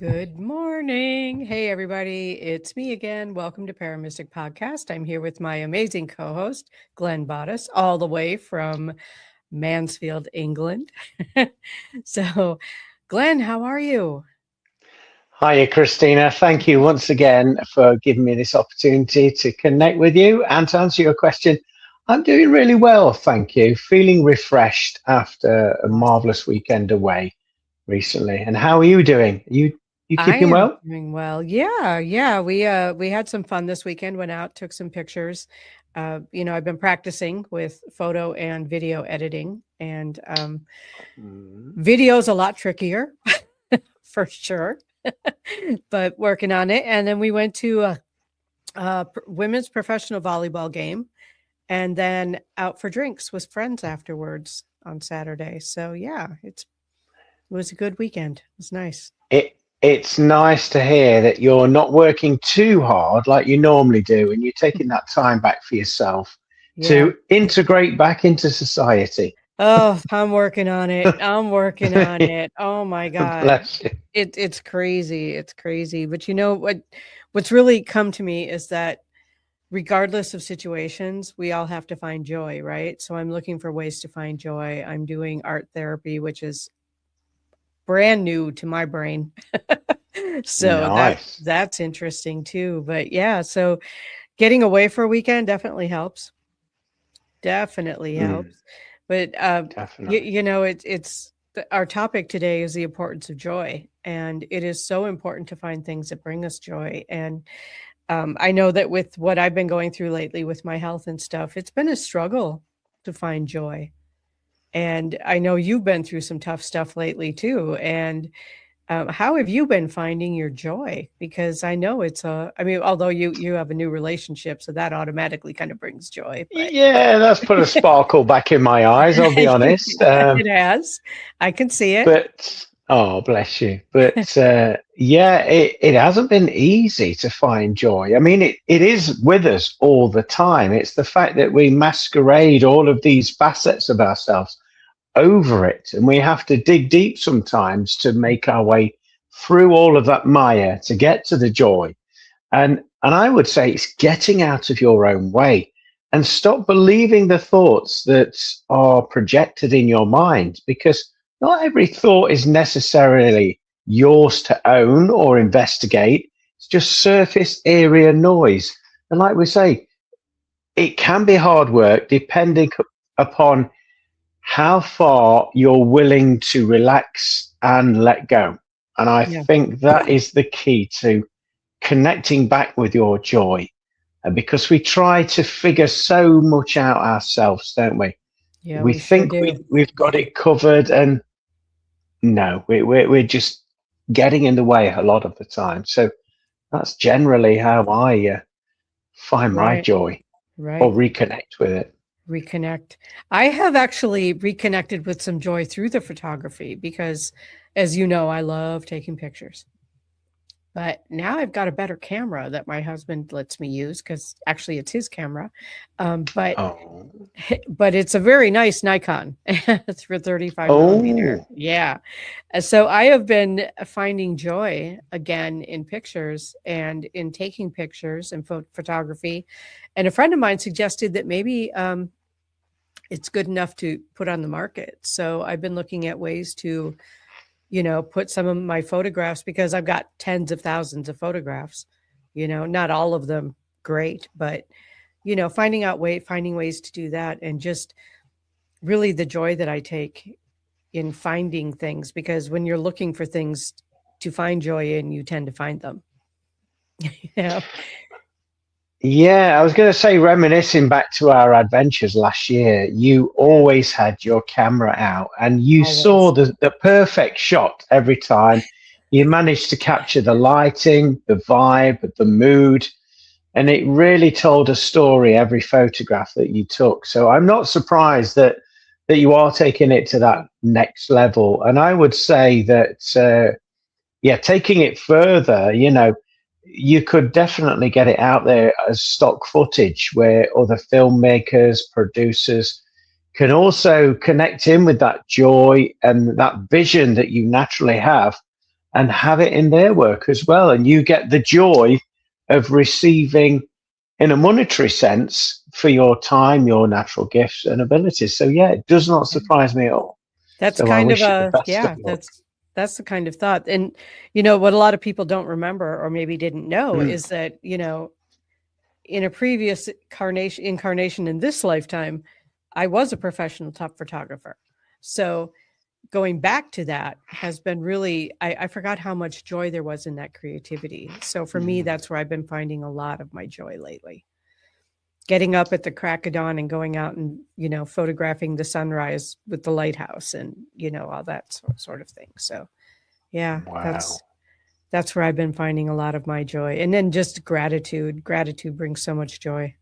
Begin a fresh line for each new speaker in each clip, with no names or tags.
Good morning. Hey, everybody. It's me again. Welcome to ParaMystic Podcast. I'm here with my amazing co host, Glenn Boddice, all the way from Mansfield, England. So, Glenn, how are you?
Hiya, Kristina. Thank you once again for giving me this opportunity to connect with you and to answer your question. I'm doing really well, thank you. Feeling refreshed after a
Awesome.
marvelous weekend away recently. And how are you doing? You
I
keeping
am
well?
doing well. Yeah. We had some fun this weekend, went out, took some pictures. I've been practicing with photo and video editing, and
Mm.
video's a lot trickier for sure. But working on it. And then we went to a women's professional volleyball game and then out for drinks with friends afterwards on Saturday. So yeah, it was a good weekend. It was nice.
It's nice to hear that you're not working too hard like you normally do, and you're taking that time back for yourself
Yeah.
to integrate back into society.
Oh, I'm working on it. I'm working on it. Oh my God.
Bless you.
It's crazy. It's crazy. But you know what's really come to me is that regardless of situations, we all have to find joy, right? So I'm looking for ways to find joy. I'm doing art therapy, which is brand new to my brain. So
Nice.
that's interesting too. But yeah, so getting away for a weekend definitely helps. Definitely
Mm,
helps. But
definitely.
our topic today is the importance of joy, and it is so important to find things that bring us joy. And I know that with what I've been going through lately with my health and stuff, it's been a struggle to find joy. And I know you've been through some tough stuff lately too. And how have you been finding your joy? Because I know I mean, although you have a new relationship, so that automatically kind of brings joy. But
Yeah, that's put a sparkle back in my eyes, I'll be honest.
it has, I can see it.
But oh, bless you. But yeah, it hasn't been easy to find joy. I mean, it is with us all the time. It's the fact that we masquerade all of these facets of ourselves over it, and we have to dig deep sometimes to make our way through all of that mire to get to the joy. And I would say it's getting out of your own way and stop believing the thoughts that are projected in your mind, because not every thought is necessarily yours to own or investigate. It's just surface area noise. And like we say, it can be hard work depending upon how far you're willing to relax and let go. And I
Yeah.
think that is the key to connecting back with your joy, because we try to figure so much out ourselves, don't we?
Yeah,
We
we sure
think
do.
we've got it covered, and no, we're just getting in the way a lot of the time. So that's generally how I find my
Right.
joy or
Right.
reconnect with it.
Reconnect. I have actually reconnected with some joy through the photography because, as you know, I love taking pictures. But now I've got a better camera that my husband lets me use because actually it's his camera. But
Oh,
but it's a very nice Nikon. It's for 35 millimeter.
oh,
Yeah. So I have been finding joy again in pictures and in taking pictures and photography. And a friend of mine suggested that maybe it's good enough to put on the market. So I've been looking at ways to, put some of my photographs because I've got tens of thousands of photographs, not all of them great, but finding ways to do that and just really the joy that I take in finding things because when you're looking for things to find joy in, you tend to find them. Yeah.
yeah. I was going to say, reminiscing back to our adventures last year, you
Yeah.
always had your camera out and you saw
Always.
the perfect shot every time. You managed to capture the lighting, the vibe, the mood, and it really told a story every photograph that you took. So I'm not surprised that you are taking it to that next level. And I would say that yeah, taking it further, you could definitely get it out there as stock footage where other filmmakers, producers can also connect in with that joy and that vision that you naturally have and have it in their work as well. And you get the joy of receiving in a monetary sense for your time, your natural gifts and abilities. So yeah, it does not surprise me at all.
That's
So I
kind of
wish you the
a,
best of
yeah,
luck.
that's the kind of thought. And, what a lot of people don't remember or maybe didn't know
Mm,
is that, in a previous incarnation in this lifetime, I was a professional top photographer. So going back to that has been really, I forgot how much joy there was in that creativity. So for me,
mm.
that's where I've been finding a lot of my joy lately. Getting up at the crack of dawn and going out and, photographing the sunrise with the lighthouse and, all that sort of thing. So yeah,
Wow.
that's where I've been finding a lot of my joy. And then just gratitude. Gratitude brings so much joy.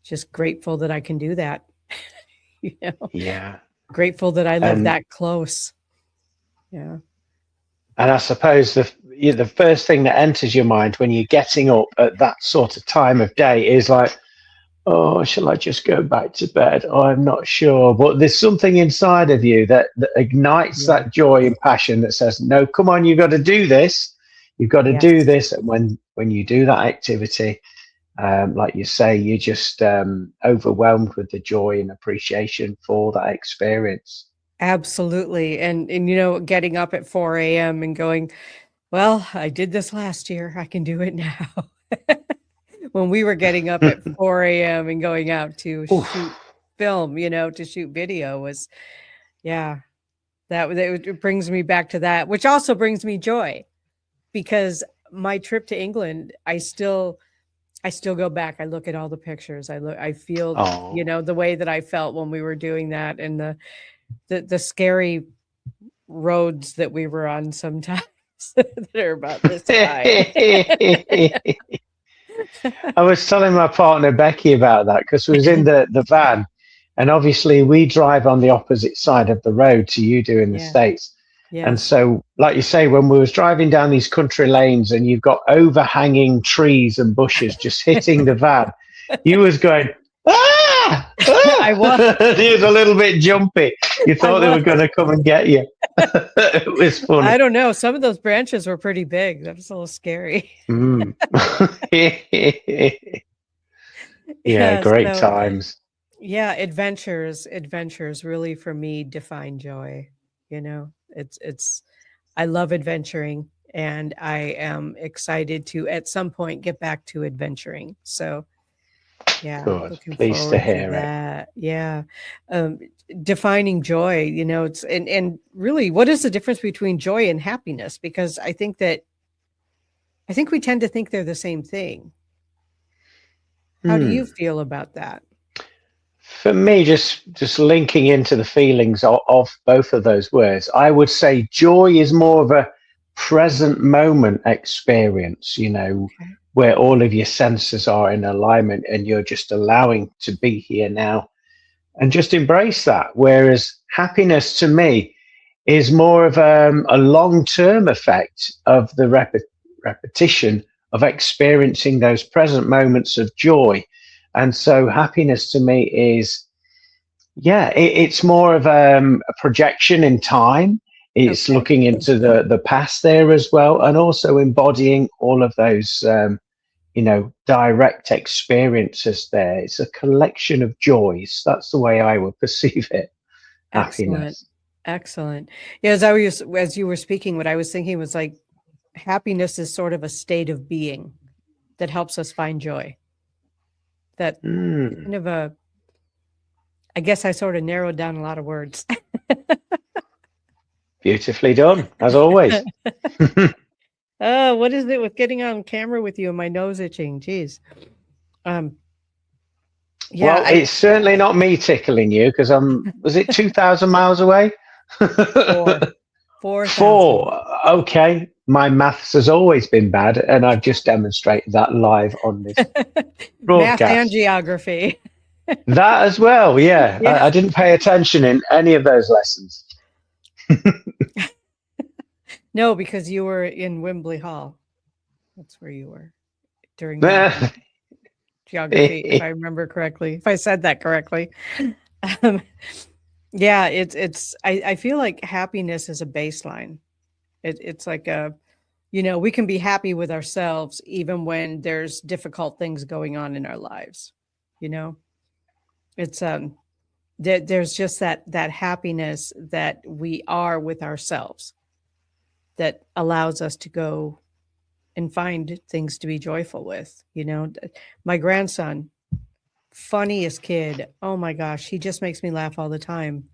Just grateful that I can do that. you know,
Yeah.
Grateful that I live
And
that close. Yeah.
and I suppose the first thing that enters your mind when you're getting up at that sort of time of day is like, oh, shall I just go back to bed? Oh, I'm not sure. But there's something inside of you that ignites
Yeah.
that joy and passion that says, no, come on, you've got to do this. You've got to do
Yes.
this. And when you do that activity, like you say, you're just overwhelmed with the joy and appreciation for that experience.
Absolutely. And getting up at 4 a.m. and going, well, I did this last year. I can do it now. When we were getting up at 4 a.m. and going out to shoot
Oof.
film, to shoot video was, yeah, it brings me back to that, which also brings me joy because my trip to England, I still go back. I look at all the pictures. I feel,
Oh.
the way that I felt when we were doing that and the scary roads that we were on sometimes that are about this wide.
I was telling my partner Becky about that because we was in the van, and obviously we drive on the opposite side of the road to you do in the
Yeah.
States. And
Yes.
so, like you say, when we was driving down these country lanes and you've got overhanging trees and bushes just hitting the van, you was going, ah,
I
ah!
was.
He was a little bit jumpy. You
I
thought they were
was.
going to come and get you. It was funny.
I don't know. Some of those branches were pretty big. That was a little scary.
Mm. Yeah,
Yeah.
great
So
times.
yeah, adventures really for me define joy. It's I love adventuring and I am excited to at some point get back to adventuring. So yeah,
Good.
looking
Pleased to
forward to
hear it.
that. Yeah. Um, Defining joy, it's and really what is the difference between joy and happiness? Because I think we tend to think they're the same thing. How do you
Hmm.
feel about that?
For me, just linking into the feelings of both of those words, I would say joy is more of a present moment experience,
Okay.
where all of your senses are in alignment and you're just allowing to be here now and just embrace that. Whereas happiness to me is more of a long term effect of the repetition of experiencing those present moments of joy. And so, happiness to me is, yeah, it's more of a projection in time. It's
Okay.
looking into the past there as well, and also embodying all of those, direct experiences there. It's a collection of joys. That's the way I would perceive it.
Excellent.
Happiness.
Excellent. Yeah, as you were speaking, what I was thinking was like happiness is sort of a state of being that helps us find joy. That
Mm,
kind of a I guess I sort of narrowed down a lot of words.
beautifully done, as always.
Oh, what is it with getting on camera with you and my nose itching? Jeez. Um, yeah,
Well, it's certainly not me tickling you because was it 2,000 miles away?
four, 4,000.
Four. Okay. My maths has always been bad, and I've just demonstrated that live on this
Math and
broadcast.
geography.
That as well, yeah.
Yeah.
I didn't pay attention in any of those lessons.
No, because you were in Wembley Hall. That's where you were during math and geography, if I remember correctly, if I said that correctly. Um, yeah, I feel like happiness is a baseline. It's like a, we can be happy with ourselves even when there's difficult things going on in our lives. You know, it's there's just that happiness that we are with ourselves that allows us to go and find things to be joyful with. My grandson, funniest kid. Oh my gosh, he just makes me laugh all the time.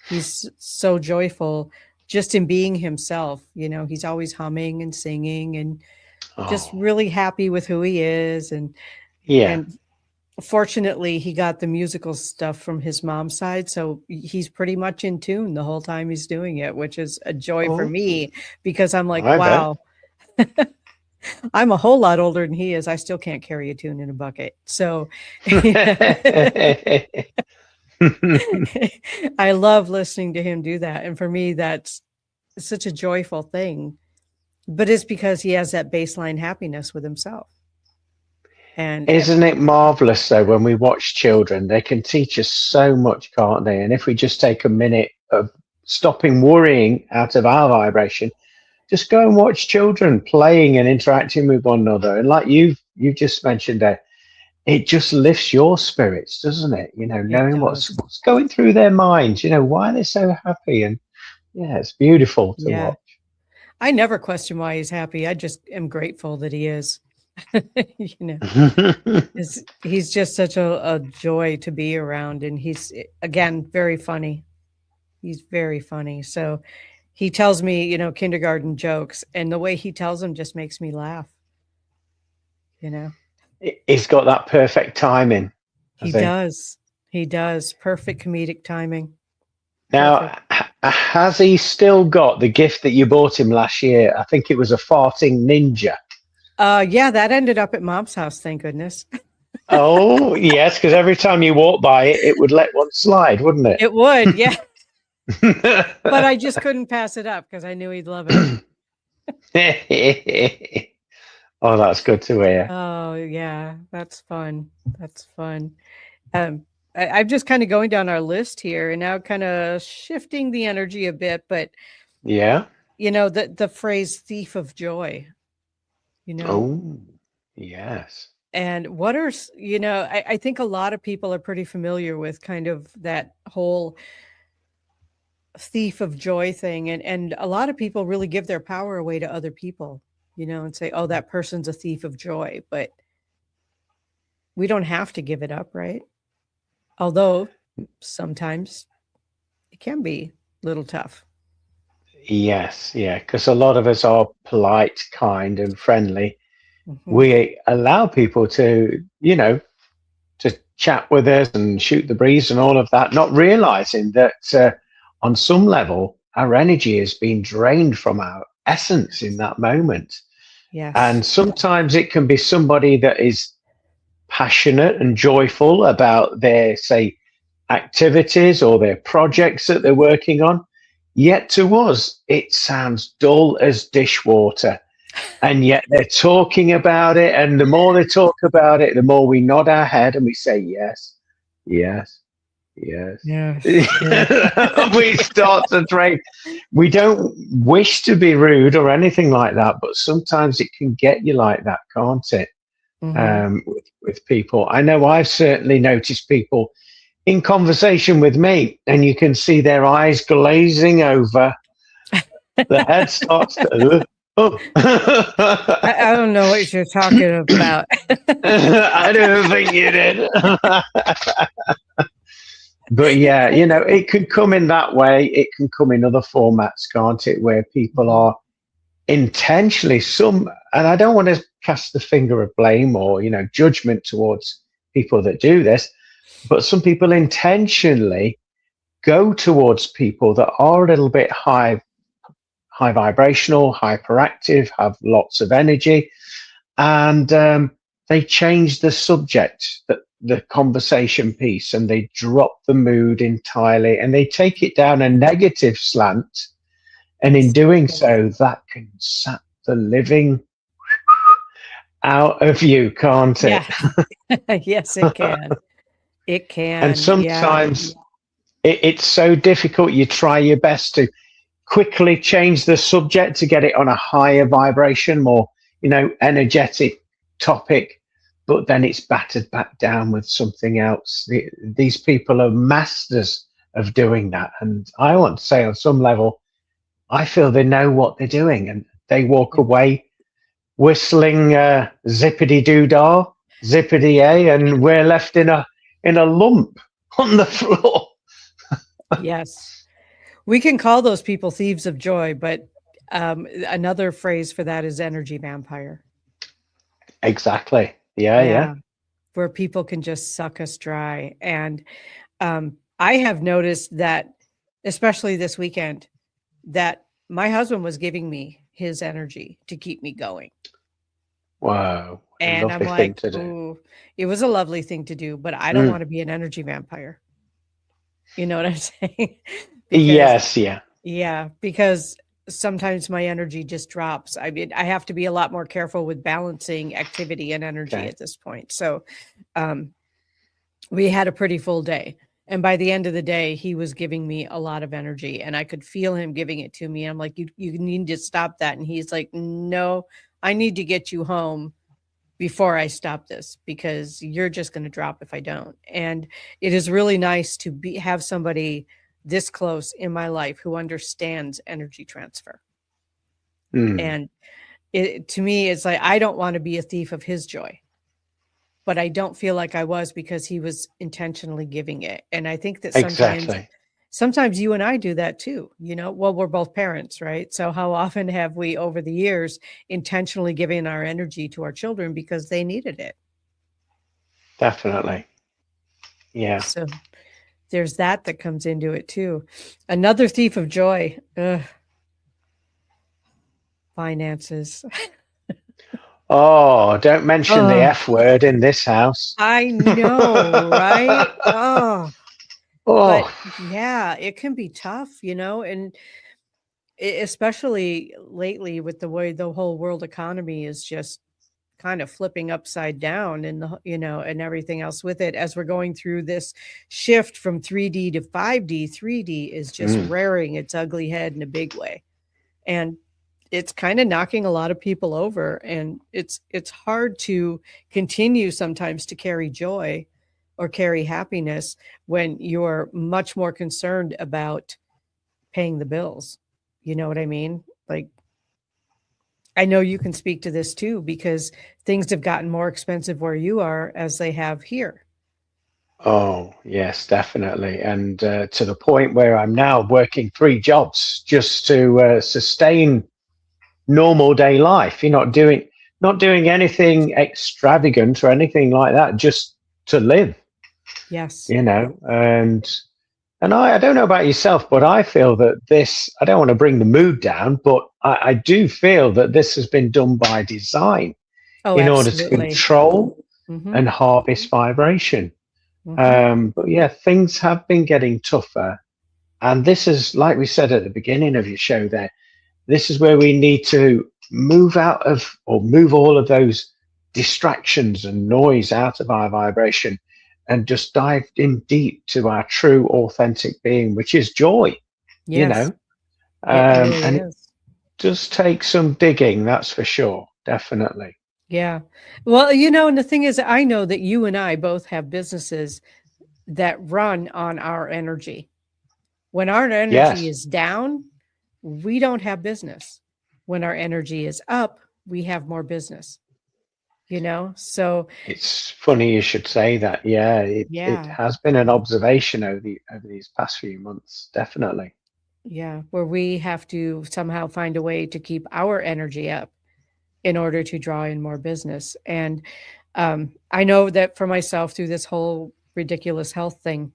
He's so joyful just in being himself. He's always humming and singing and just
Oh,
really happy with who he is. And
yeah.
and fortunately, he got the musical stuff from his mom's side, so he's pretty much in tune the whole time he's doing it, which is a joy for
Oh,
me because I'm like,
I bet.
wow, I'm a whole lot older than he is. I still can't carry a tune in a bucket. So I love listening to him do that. And for me, that's such a joyful thing. But it's because he has that baseline happiness with himself. And
Isn't it marvelous though when we watch children? They can teach us so much, can't they? And if we just take a minute of stopping worrying out of our vibration, just go and watch children playing and interacting with one another. And like you've just mentioned there, it just lifts your spirits, doesn't it?
it
Knowing what's
does.
what's going through their minds, why they're so happy. And yeah, it's beautiful to
Yeah.
watch.
I never question why he's happy. I just am grateful that he is. you know, he's just such a joy to be around. And he's, again, very funny. He's very funny. So he tells me, kindergarten jokes, and the way he tells them just makes me laugh. You know,
He's got that perfect timing,
he
has he?
does. He does. Perfect comedic timing. Perfect.
Now, has he still got the gift that you bought him last year? I think it was a farting ninja.
Yeah, that ended up at mom's house. Thank goodness.
Oh, yes, because every time you walk by it, it would let one slide, wouldn't it?
It would. Yeah. But I just couldn't pass it up because I knew he'd love it.
Oh, that's good to hear.
Oh, yeah. That's fun. That's fun. I'm just kind of going down our list here and now kind of shifting the energy a bit, but
Yeah.
the phrase thief of joy, you know,
Oh, yes.
and what are, I think a lot of people are pretty familiar with kind of that whole thief of joy thing. And a lot of people really give their power away to other people, and say, oh, that person's a thief of joy, but we don't have to give it up, right? Although sometimes it can be a little tough.
Yes, yeah, because a lot of us are polite, kind, and friendly.
Mhm.
We allow people to chat with us and shoot the breeze and all of that, not realizing that on some level, our energy has been drained from our essence in that moment.
Yes.
And sometimes it can be somebody that is passionate and joyful about their, say, activities or their projects that they're working on. Yet to us, it sounds dull as dishwater. And yet they're talking about it. And the more they talk about it, the more we nod our head and we say, yes, yes, yes.
Yes. Yeah.
We start to drain. We don't wish to be rude or anything like that, but sometimes it can get you like that, can't it?
Hmm.
With people. I know I've certainly noticed people in conversation with me, and you can see their eyes glazing over. The head starts to. Oh.
I don't know what you're talking about.
I don't think you did. But yeah, it can come in that way. It can come in other formats, can't it? Where people
Mhm.
are intentionally and I don't want to cast the finger of blame or, judgment towards people that do this, but some people intentionally go towards people that are a little bit high vibrational, hyperactive, have lots of energy, and they change the subject, the conversation piece, and they drop the mood entirely, and they take it down a negative slant. And in
Yes.
doing so, that can sap the living out of you, can't it?
Yeah. Yes, it can. It
And
can. Yeah.
sometimes it's so difficult. You try your best to quickly change the subject to get it on a higher vibration, more, energetic topic, but then it's battered back down with something else. These people are masters of doing that. And I want to say on some level, I feel they know what they're doing, and they walk away whistling zippity doo dah, zippity a, and we're left in a lump on the floor.
Yes. We can call those people thieves of joy, but another phrase for that is energy vampire.
Exactly. Yeah.
Where people can just suck us dry. And I have noticed that, especially this weekend, that my husband was giving me his energy to keep me going.
Wow.
And I'm like, ooh, it was a lovely thing to do, but I don't want to be an energy vampire. You know what I'm saying?
Yes, yeah.
Yeah, because sometimes my energy just drops. I mean, I have to be a lot more careful with balancing activity and energy at this point. So we had a pretty full day. And by the end of the day, he was giving me a lot of energy, and I could feel him giving it to me. I'm like, you need to stop that. And he's like, no, I need to get you home before I stop this, because you're just going to drop if I don't. And it is really nice to have somebody this close in my life who understands energy transfer. And to me, it's like, I don't want to be a thief of his joy, but I don't feel like I was, because he was intentionally giving it. And I think that sometimes you and I do that too. Well, we're both parents, right? So how often have we over the years intentionally given our energy to our children because they needed it?
Definitely. Yeah.
So there's that comes into it too. Another thief of joy. Finances.
Oh, don't mention the F word in this house.
I know, right? But yeah, it can be tough, and especially lately with the way the whole world economy is just kind of flipping upside down, and and everything else with it, as we're going through this shift from 3D to 5D. 3D is just rearing its ugly head in a big way. And it's kind of knocking a lot of people over, and it's hard to continue sometimes to carry joy or carry happiness when you're much more concerned about paying the bills. You know what I mean? Like, I know you can speak to this too, because things have gotten more expensive where you are as they have here.
Oh, yes, definitely. And to the point where I'm now working 3 jobs just to sustain normal day life. You're not doing anything extravagant or anything like that, just to live.
Yes.
And I don't know about yourself, but I feel that I don't want to bring the mood down, but I do feel that this has been done by design in order to control and harvest vibration. But yeah, things have been getting tougher. And this is, like we said at the beginning of your show there, this is where we need to move all of those distractions and noise out of our vibration, and just dive in deep to our true authentic being, which is joy.
Yes.
And it does take some digging, that's for sure. Definitely.
Yeah. Well, and the thing is, I know that you and I both have businesses that run on our energy. When our energy is down, we don't have business. When our energy is up, we have more business. So
it's funny you should say that. It has been an observation over these past few months, definitely.
Yeah, where we have to somehow find a way to keep our energy up in order to draw in more business. And I know that for myself, through this whole ridiculous health thing,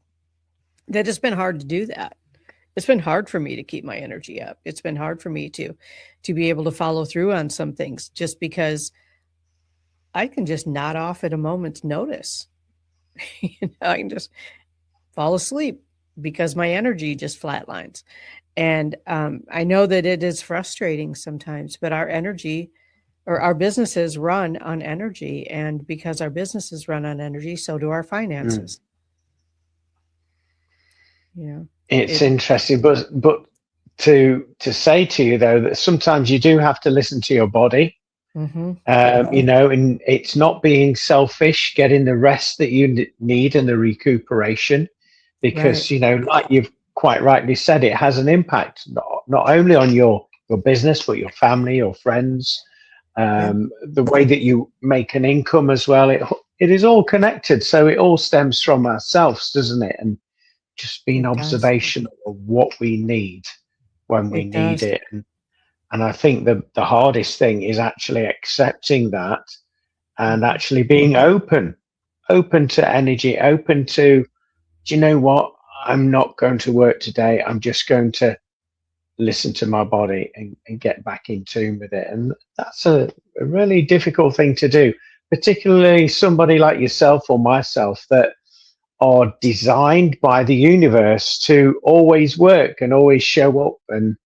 that it's been hard to do that. It's been hard for me to keep my energy up. It's been hard for me to be able to follow through on some things, just because I can just nod off at a moment's notice. I can just fall asleep because my energy just flatlines. And I know that it is frustrating sometimes, but our energy, or our businesses, run on energy. And because our businesses run on energy, so do our finances.
It's interesting, but to say to you though that sometimes you do have to listen to your body.
Mm-hmm.
You know, and it's not being selfish, getting the rest that you need and the recuperation,
Right.
because you know, like you've quite rightly said, it has an impact not only on your business but your family, your friends,
Yeah,
the way that you make an income as well. It is all connected, so it all stems from ourselves, doesn't it? And just being
it does.
observational of what we need when we
It
need
does.
it. And I think the hardest thing is actually accepting that and
Mm-hmm.
actually being open to energy, open to, do you know what? I'm not going to work today. I'm just going to listen to my body and get back in tune with it. And that's a really difficult thing to do, particularly somebody like yourself or myself that are designed by the universe to always work and always show up and,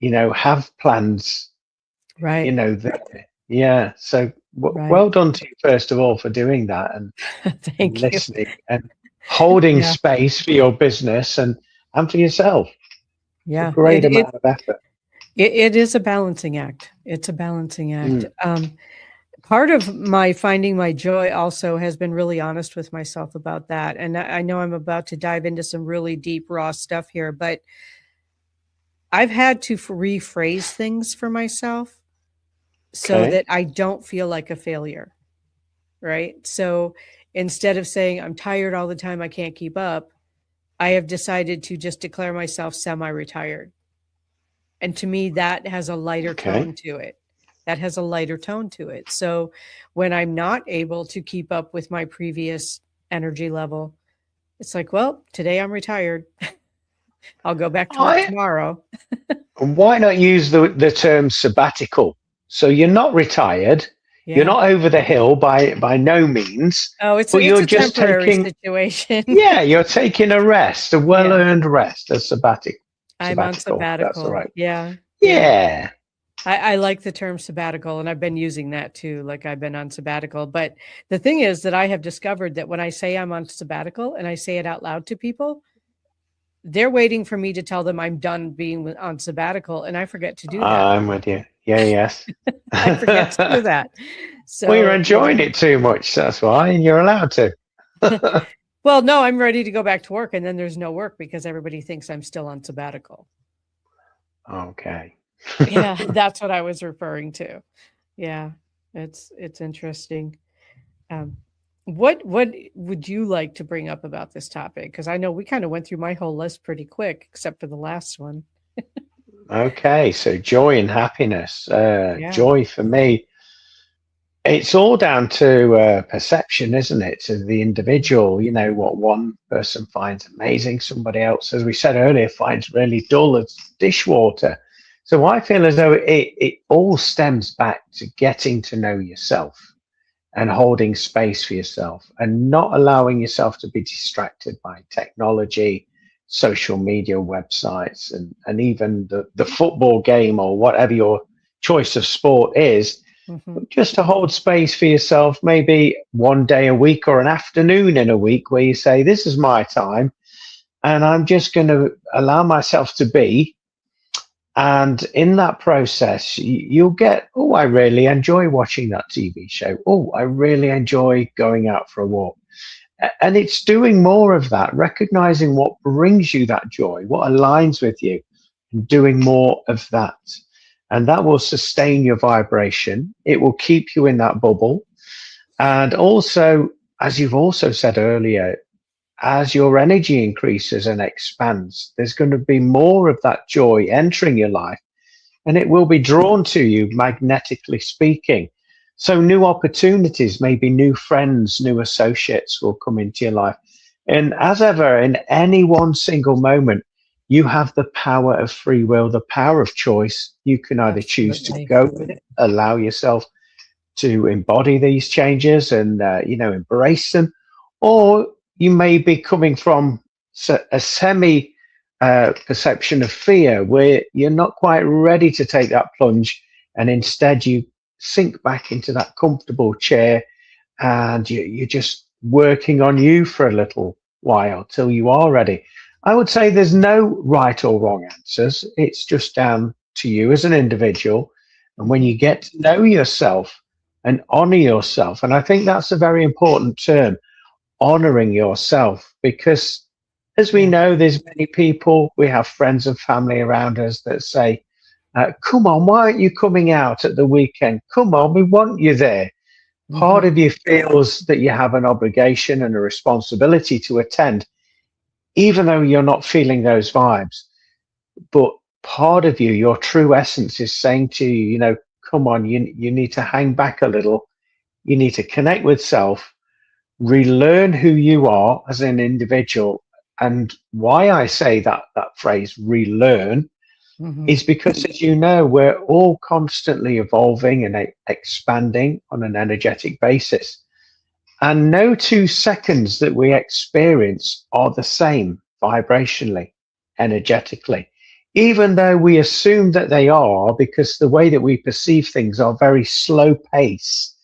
you know, have plans, you
Right.
know, that, yeah. So
Right.
well done to you, first of all, for doing that and
Thank you.
listening and holding
Yeah.
space for your business and for yourself. A
Yeah.
great amount of effort.
It is a balancing act. It's a balancing act.
Mm,
Part of my finding my joy also has been really honest with myself about that. And I know I'm about to dive into some really deep, raw stuff here, but I've had to rephrase things for myself so
okay.
that I don't feel like a failure. Right. So instead of saying I'm tired all the time, I can't keep up, I have decided to just declare myself semi retired. And to me, that has a lighter
Okay.
tone to it. That has a lighter tone to it. So when I'm not able to keep up with my previous energy level, it's like, well, today I'm retired. I'll go back to work
I
tomorrow.
Why not use the term sabbatical? So you're not retired, you're
Yeah.
not over the hill by no means,
Oh,
but
it's
you're
a
just
temporary
taking,
situation.
yeah, you're taking a rest, a
Yeah.
well-earned rest, a
I'm on
sabbatical. That's the
sabbatical.
right.
Yeah. Yeah.
Yeah.
I like the term sabbatical, and I've been using that too. Like I've been on sabbatical. But the thing is that I have discovered that when I say I'm on sabbatical and I say it out loud to people, they're waiting for me to tell them I'm done being on sabbatical, and I forget to do that.
I'm with you. Yeah, yes.
I forget to do that.
Well, you're
So,
enjoying it too much. That's why, and you're allowed to.
well, no, I'm ready to go back to work, and then there's no work because everybody thinks I'm still on sabbatical.
Okay.
Yeah, that's what I was referring to. Yeah, it's interesting. Um, what would you like to bring up about this topic? Because I know we kind of went through my whole list pretty quick, except for the last one.
Okay, so joy and happiness.
Yeah,
Joy for me, it's all down to perception, isn't it? To the individual, you know, what one person finds amazing, somebody else, as we said earlier, finds really dull as dishwater. So I feel as though it all stems back to getting to know yourself and holding space for yourself and not allowing yourself to be distracted by technology, social media, websites, and even the football game or whatever your choice of sport is,
hmm,
just to hold space for yourself, maybe one day a week or an afternoon in a week where you say, this is my time and I'm just going to allow myself to be. And in that process, you'll get, oh, I really enjoy watching that TV show. Oh, I really enjoy going out for a walk. And it's doing more of that, recognizing what brings you that joy, what aligns with you, and doing more of that. And that will sustain your vibration. It will keep you in that bubble. And also, as you've also said earlier, as your energy increases and expands, there's going to be more of that joy entering your life and it will be drawn to you, magnetically speaking. So, new opportunities, maybe new friends, new associates will come into your life. And as ever, in any one single moment, you have the power of free will, the power of choice. You can either choose to
absolutely.
go with it, allow yourself to embody these changes and you know, embrace them, or you may be coming from a semi perception of fear where you're not quite ready to take that plunge, and instead you sink back into that comfortable chair and you're just working on you for a little while till you are ready. I would say there's no right or wrong answers. It's just down to you as an individual. And when
Mhm.
you get to know yourself and honor yourself, and I think that's a very important term, honoring yourself, because as we
Yeah.
know, there's many people, we have friends and family around us that say, come on, why aren't you coming out at the weekend? Come on, we want you there. Part
Mhm.
of you feels that you have an obligation and a responsibility to attend, even though you're not feeling those vibes. But part of you, your true essence, is saying to you, come on, you need to hang back a little. You need to connect with self, relearn who you are as an individual. And why I say that phrase, relearn,
Mhm.
is because, as you know, we're all constantly evolving and expanding on an energetic basis. And no 2 seconds that we experience are the same vibrationally, energetically, even though we assume that they are, because the way that we perceive things are very slow pace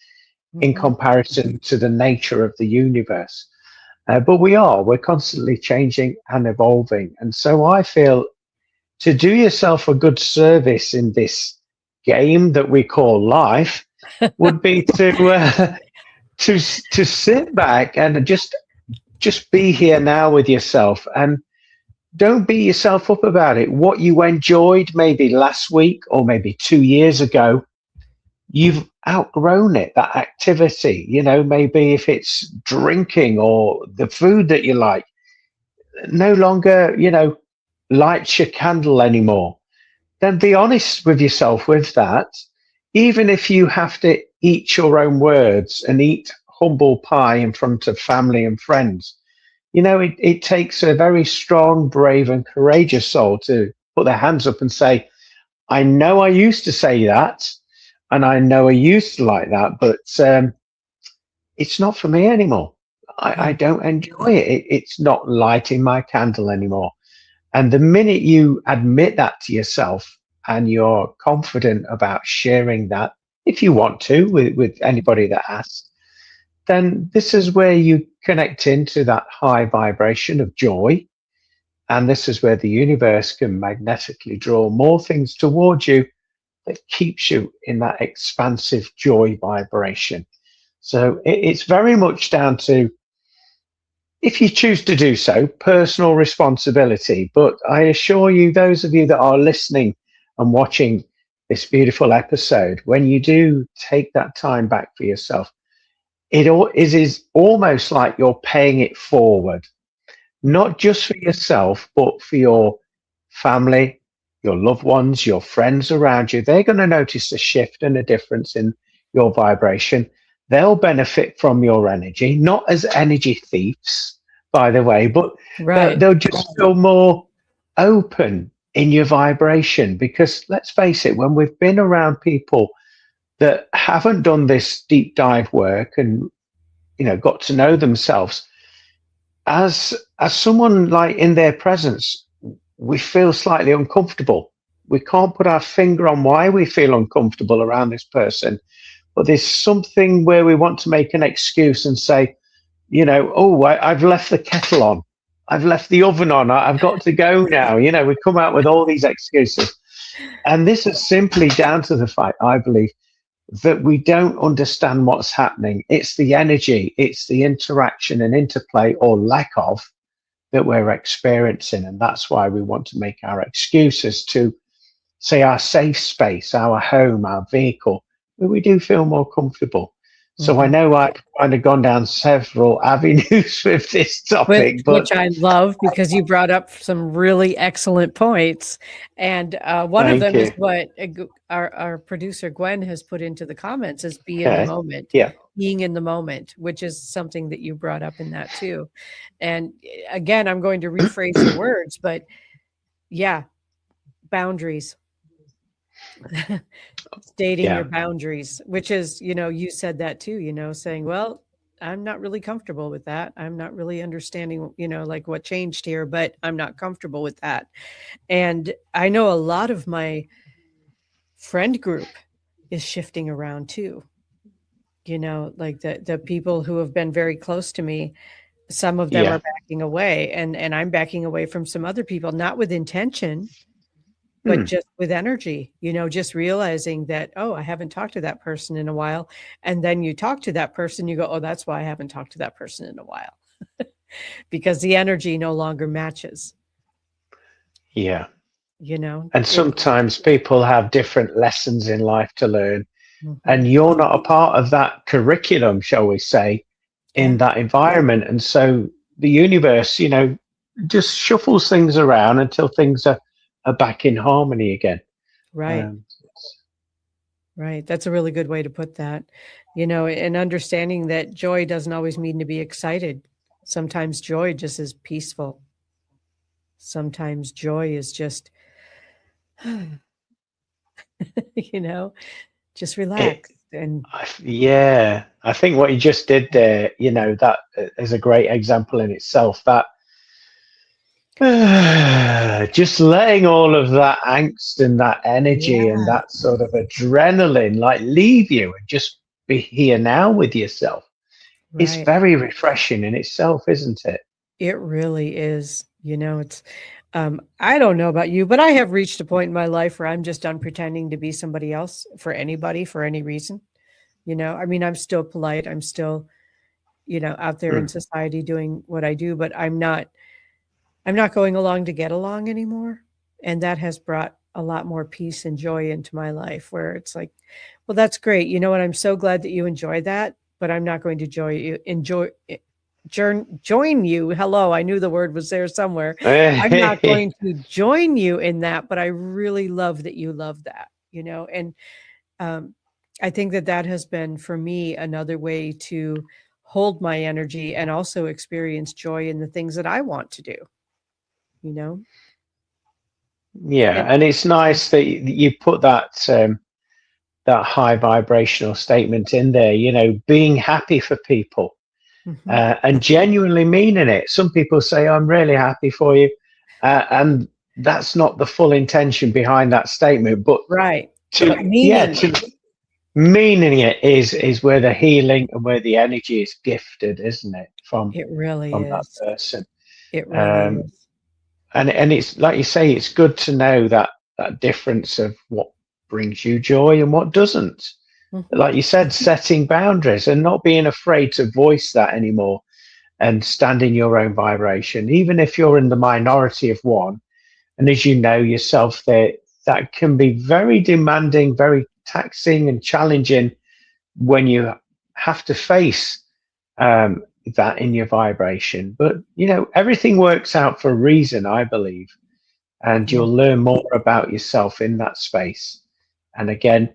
in
Mhm.
comparison to the nature of the universe. But we're constantly changing and evolving. And so I feel to do yourself a good service in this game that we call life would be to to sit back and just be here now with yourself, and don't beat yourself up about it. What you enjoyed maybe last week or maybe 2 years ago, you've outgrown it, that activity. Maybe if it's drinking or the food that you like, no longer, lights your candle anymore. Then be honest with yourself with that. Even if you have to eat your own words and eat humble pie in front of family and friends, it takes a very strong, brave, and courageous soul to put their hands up and say, I know I used to say that, and I know I used to like that, but it's not for me anymore. I
Yeah.
don't enjoy it. It's not lighting my candle anymore. And the minute you admit that to yourself and you're confident about sharing that, if you want to, with anybody that asks, then this is where you connect into that high vibration of joy. And this is where the universe can magnetically draw more things towards you that keeps you in that expansive joy vibration. So it's very much down to, if you choose to do so, personal responsibility. But I assure you, those of you that are listening and watching this beautiful episode, when you do take that time back for yourself, is almost like you're paying it forward, not just for yourself, but for your family, your loved ones, your friends around you. They're going to notice a shift and a difference in your vibration. They'll benefit from your energy, not as energy thieves, by the way, but they'll,
Right.
they'll just feel more open in your vibration. Because let's face it, when we've been around people that haven't done this deep dive work and got to know themselves, as someone like in their presence, we feel slightly uncomfortable. We can't put our finger on why we feel uncomfortable around this person, but there's something where we want to make an excuse and say, oh, I've left the kettle on, I've left the oven on, I've got to go now. We come out with all these excuses, and this is simply down to the fact, I believe, that we don't understand what's happening. It's the energy, it's the interaction and interplay or lack of that we're experiencing. And that's why we want to make our excuses to, say, our safe space, our home, our vehicle, where we do feel more comfortable. So I
Mhm.
know I've kind of gone down several avenues with this topic, but
Which I love because you brought up some really excellent points, and, one of
thank
them is
you.
what, our producer Gwen has put into the comments is be in the
Okay.
moment,
Yeah.
being in the moment, which is something that you brought up in that too, and, again, I'm going to rephrase your words, but yeah, boundaries. Stating your
Yeah.
boundaries, which is, you said that too, saying, "Well, I'm not really comfortable with that. I'm not really understanding, like what changed here, but I'm not comfortable with that." And I know a lot of my friend group is shifting around too. Like the people who have been very close to me, some of them are
Yeah.
backing away, and I'm backing away from some other people, not with intention, but
Hmm.
just with energy, just realizing that, oh, I haven't talked to that person in a while. And then you talk to that person, you go, oh, that's why I haven't talked to that person in a while, because the energy no longer matches,
Yeah.
you know,
And
it,
sometimes people have different lessons in life to learn,
Mhm.
and you're not a part of that curriculum, shall we say, in
Yeah,
that environment. And so the universe, just shuffles things around until things are back in harmony again.
right.
Um,
Right. That's a really good way to put that. And understanding that joy doesn't always mean to be excited. Sometimes joy just is peaceful. Sometimes joy is just, you know, just
it,
relax. And
yeah, I think what you just did there, that is a great example in itself. That just letting all of that angst and that energy and
yeah,
that sort of adrenaline like leave you and just be here now with yourself. It's
right.
very refreshing in itself, isn't it?
It really is. I don't know about you, but I have reached a point in my life where I'm just done pretending to be somebody else for anybody for any reason. I mean, I'm still polite. I'm still, out there in
Mm.
society doing what I do, but I'm not going along to get along anymore. And that has brought a lot more peace and joy into my life where it's like, well, that's great. You know what? I'm so glad that you enjoy that, but I'm not going to join you. Hello, I knew the word was there somewhere. I'm not going to join you in that, but I really love that you love that, and um, I think that that has been for me another way to hold my energy and also experience joy in the things that I want to do, you know?
Yeah,
And
and it's nice that you put that high vibrational statement in there. Being happy for people
mhm,
and genuinely meaning it. Some people say, "I'm really happy for you," and that's not the full intention behind that statement. But
right. But
yeah,
meaning it,
to meaning it is where the healing and where the energy is gifted, isn't it? From
it really
from that
is.
person.
It really
Um,
is.
and it's like you say, it's good to know that difference of what brings you joy and what doesn't.
Mhm.
Like you said, setting boundaries and not being afraid to voice that anymore and stand in your own vibration, even if you're in the minority of one. And as you know yourself, that can be very demanding, very taxing and challenging when you have to face um, that in your vibration. But everything works out for a reason, I believe, and
Yeah.
you'll learn more about yourself in that space. And again,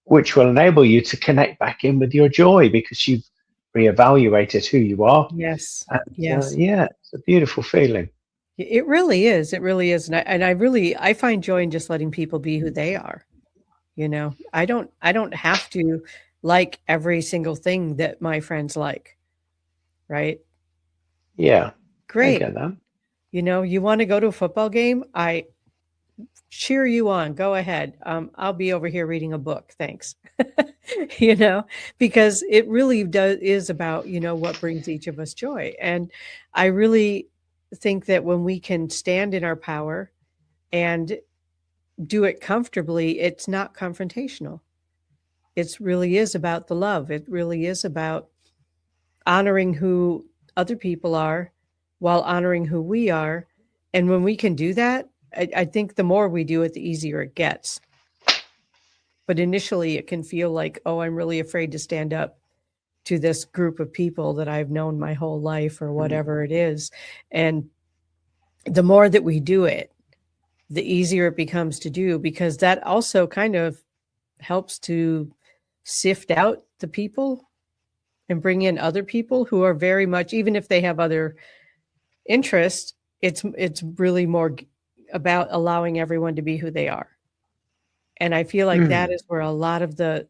which will enable you to connect back in with your joy because you've reevaluated who you are.
Yes.
And
Yes.
yeah, it's a beautiful feeling.
It really is. It really is. And I find joy in just letting people be who they are. I don't have to like every single thing that my friends like, right?
Yeah, I
Great.
get that.
You want to go to a football game? I cheer you on. Go ahead. I'll be over here reading a book. Thanks. you know, because it really does is about, what brings each of us joy. And I really think that when we can stand in our power and do it comfortably, it's not confrontational. It really is about the love. It really is about honoring who other people are while honoring who we are. And when we can do that, I think the more we do it, the easier it gets. But initially, it can feel like, oh, I'm really afraid to stand up to this group of people that I've known my whole life or
Mm.
whatever it is. And the more that we do it, the easier it becomes to do because that also kind of helps to sift out the people and bring in other people who are very much, even if they have other interests, it's really more about allowing everyone to be who they are. And I feel like that
Mm.
is where a lot of the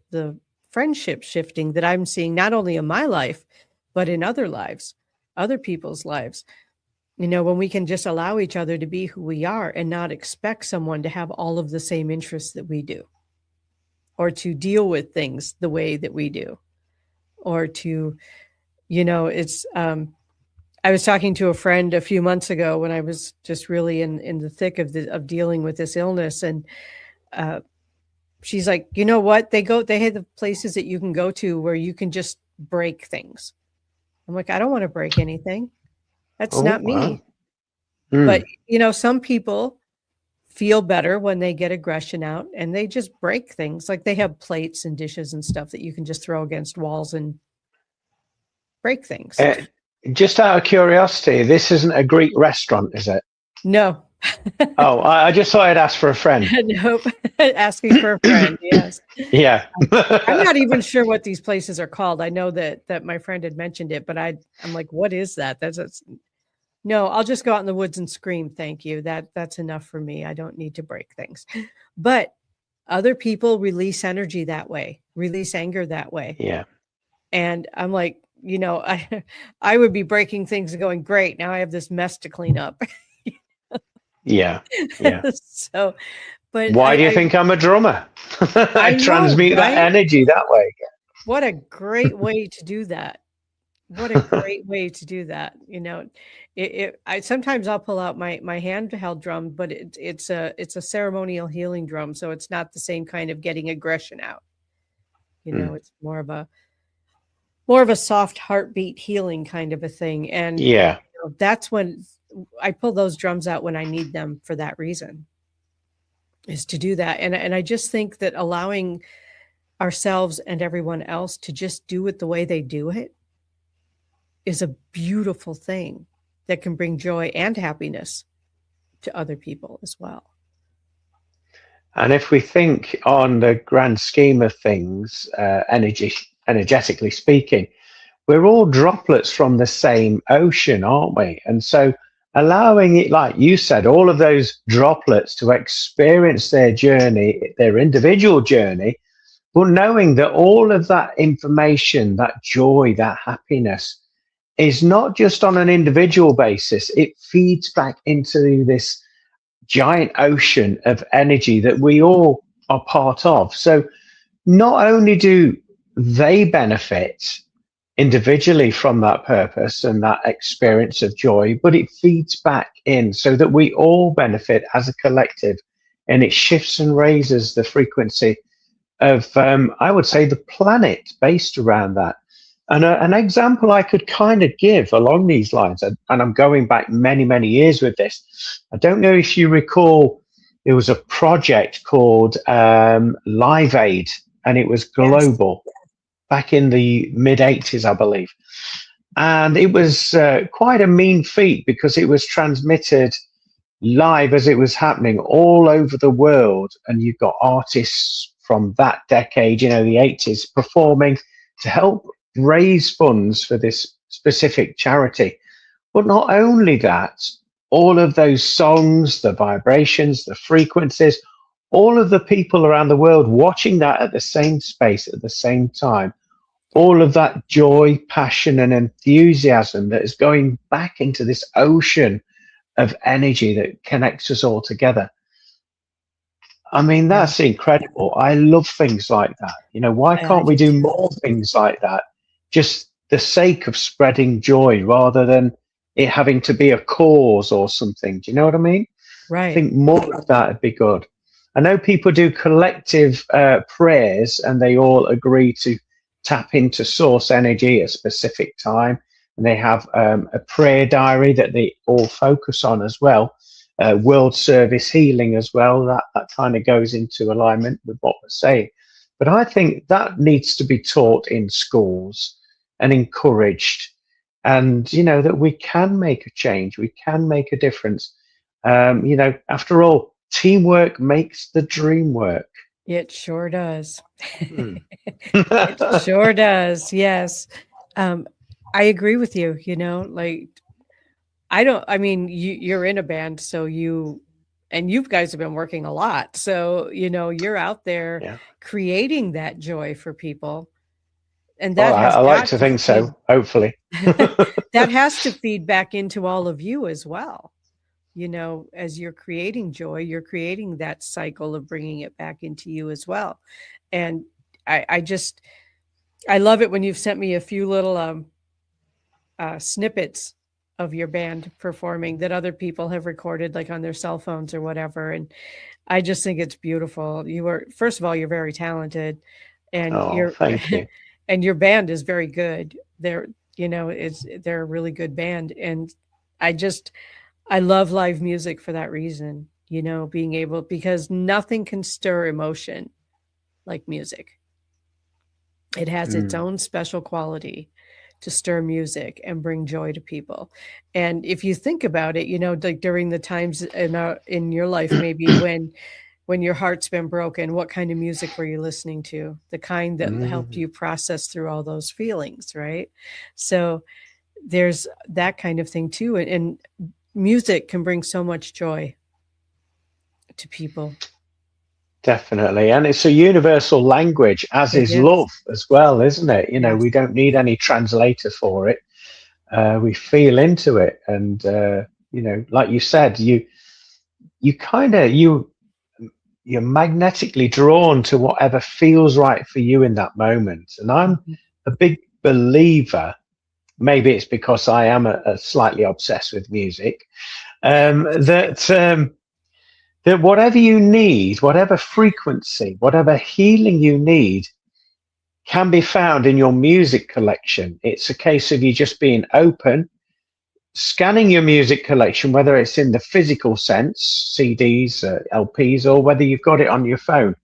friendship shifting that I'm seeing not only in my life, but in other lives, other people's lives. When we can just allow each other to be who we are and not expect someone to have all of the same interests that we do, or to deal with things the way that we do, or to, it's I was talking to a friend a few months ago when I was just really in the thick of dealing with this illness, and uh, she's like, you know what? They have the places that you can go to where you can just break things. I'm like, I don't want to break anything. That's
Oh,
not
wow.
me. But
Mm,
some people feel better when they get aggression out and they just break things. Like they have plates and dishes and stuff that you can just throw against walls and break things.
uh, just out of curiosity, this isn't a Greek restaurant, is it?
No.
Oh, I just thought I'd ask for a friend.
Nope. Asking for a friend. Yes.
Yeah.
I'm not even sure what these places are called. I know that my friend had mentioned it, but I'm like, what is that? No, I'll just go out in the woods and scream, thank you. That's enough for me. I don't need to break things. But other people release energy that way, release anger that way.
Yeah.
And I'm like, I would be breaking things and going, great, now I have this mess to clean up.
Yeah. Yeah.
So, but
Why do you think I'm a drummer? I
I know,
transmute that
right?
energy that way.
What a great way to do that. What a great way to do that. I sometimes I'll pull out my handheld drum, but it's a ceremonial healing drum, so it's not the same kind of getting aggression out.
Mm.
It's more of a soft heartbeat healing kind of a thing. And
Yeah.
that's when I pull those drums out when I need them for that reason, is to do that. And I just think that allowing ourselves and everyone else to just do it the way they do it is a beautiful thing that can bring joy and happiness to other people as well.
And if we think on the grand scheme of things, energetically speaking, we're all droplets from the same ocean, aren't we? And so allowing it, like you said, all of those droplets to experience their journey, their individual journey, but knowing that all of that information, that joy, that happiness is not just on an individual basis, it feeds back into this giant ocean of energy that we all are part of. So not only do they benefit individually from that purpose and that experience of joy, but it feeds back in so that we all benefit as a collective, and it shifts and raises the frequency of, I would say, the planet based around that. And an example I could kind of give along these lines, and I'm going back many, many years with this. I don't know if you recall, there was a project called Live Aid, and it was
Yes.
global back in the mid 80s, I believe. And it was quite a mean feat because it was transmitted live as it was happening all over the world. And you've got artists from that decade, the 80s, performing to help raise funds for this specific charity. But not only that, all of those songs, the vibrations, the frequencies, all of the people around the world watching that at the same space at the same time, all of that joy, passion, and enthusiasm that is going back into this ocean of energy that connects us all together. I mean,
Yeah.
that's incredible. I love things like that. Why
I
can't we
do
do
too.
more things like that? Just the sake of spreading joy rather than it having to be a cause or something. Do you know what I mean? I
Right.
think more of that would be good. I know people do collective prayers and they all agree to tap into source energy at a specific time. And they have a prayer diary that they all focus on as well. World service healing as well. That kind of goes into alignment with what we're saying. But I think that needs to be taught in schools and encouraged. And, that we can make a change, we can make a difference. After all, teamwork makes the dream work.
It sure does.
Hmm.
It sure does. Yes. Um, I agree with you, like I mean, you're in a band, so and you guys have been working a lot. So, you're out there
Yeah.
creating that joy for people. And
Well,
that
I
has
like
got
to
to
think
feed
so, hopefully.
that has to feed back into all of you as well. As you're creating joy, you're creating that cycle of bringing it back into you as well. And I love it when you've sent me a few little snippets of your band performing that other people have recorded like on their cell phones or whatever. And I just think it's beautiful. You were, first of all, you're very talented, and
Oh,
you're
thank you.
and your band is very good. They're a really good band. And I just I love live music for that reason, being able, because nothing can stir emotion like music. It has its
Mm.
own special quality to stir music and bring joy to people. And if you think about it, like during the times in your life, maybe when your heart's been broken, what kind of music were you listening to? The kind that helped
Mm.
you process through all those feelings, right? So there's that kind of thing too. And music can bring so much joy to people.
Definitely. And it's a universal language, as
It
is
is.
love as well, isn't it?
Yes.
We don't need any translator for it. We feel into it. And, like you said, you kind of, you're magnetically drawn to whatever feels right for you in that moment. And I'm
Mhm.
a big believer, maybe it's because I am a slightly obsessed with music, that whatever you need, whatever frequency, whatever healing you need, can be found in your music collection. It's a case of you just being open, scanning your music collection, whether it's in the physical sense, CDs, LPs, or whether you've got it on your phone,